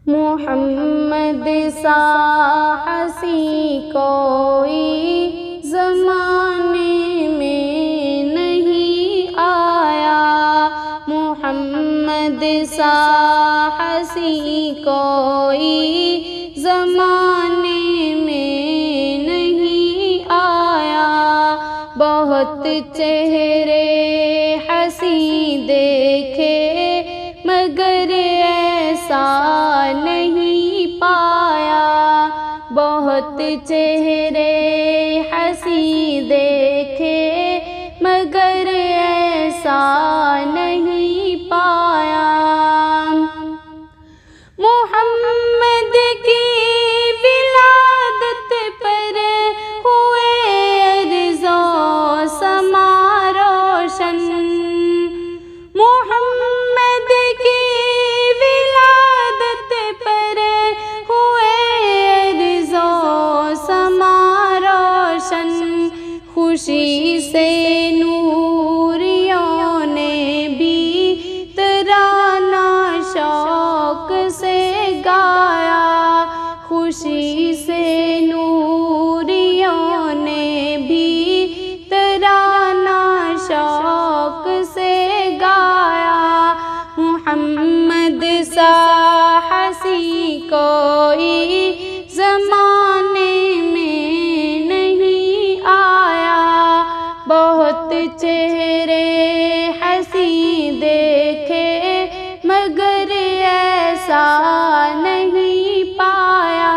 محمد سا حسین کوئی زمانے میں نہیں آیا، محمد سا حسین کوئی زمانے میں نہیں آیا۔ بہت چہرے حسین دیکھے مگر ایسا نہیں پایا، بہت چہرے حسین دیکھے مگر ایسا نہیں پایا۔ محمد کی ولادت پر ہوئے ارض و سما روشن، محمد کی ولادت پر ہوئے ارض و سما روشن، خوشی سے نوریوں نے بھی ترانہ شوق سے گایا، خوشی سے نوریوں نے بھی ترانہ شوق سے گایا۔ محمد سا حسین کوئی زمانے میں نہیں آیا، بہت چہرے حسین دیکھے مگر ایسا نہیں پایا۔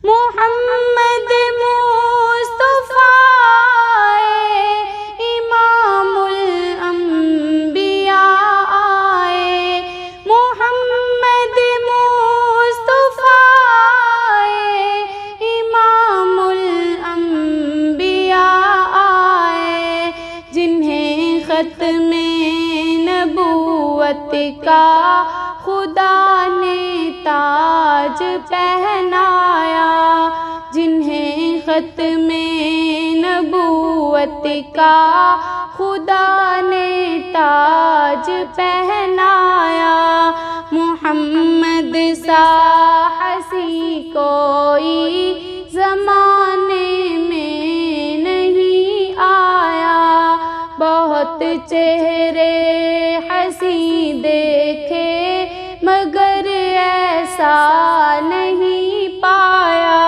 محمد مصطفیٰ امام الانبیاء آئے، محمد مصطفیٰ امام الانبیاء آئے، جنہیں ختم نبوت کا خدا نے تاج پہنایا، جنہیں ختم نبوت کا خدا نے تاج پہنایا۔ محمد سا حسین کوئی زمانے میں نہیں آیا، بہت چہرے حسین دیکھے مگر ایسا نہیں پایا۔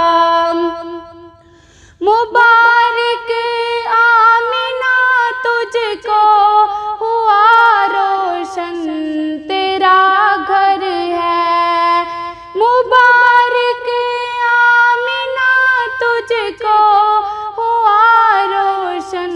مبارک آمنہ تجھ کو ہوا روشن تیرا گھر ہے، مبارک آمنہ تجھ کو ہوا روشن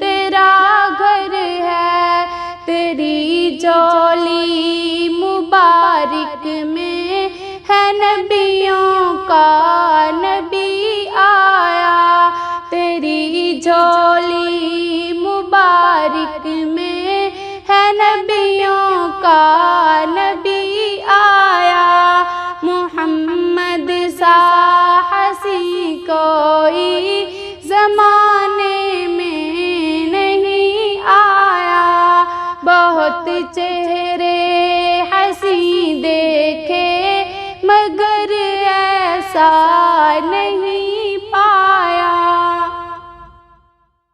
تیرا گھر ہے، تیری جولی مبارک میں ہے نبیوں کا نبی آیا، تیری جولی مبارک میں ہے نبیوں کا نبی آیا۔ محمد سا حسین کوئی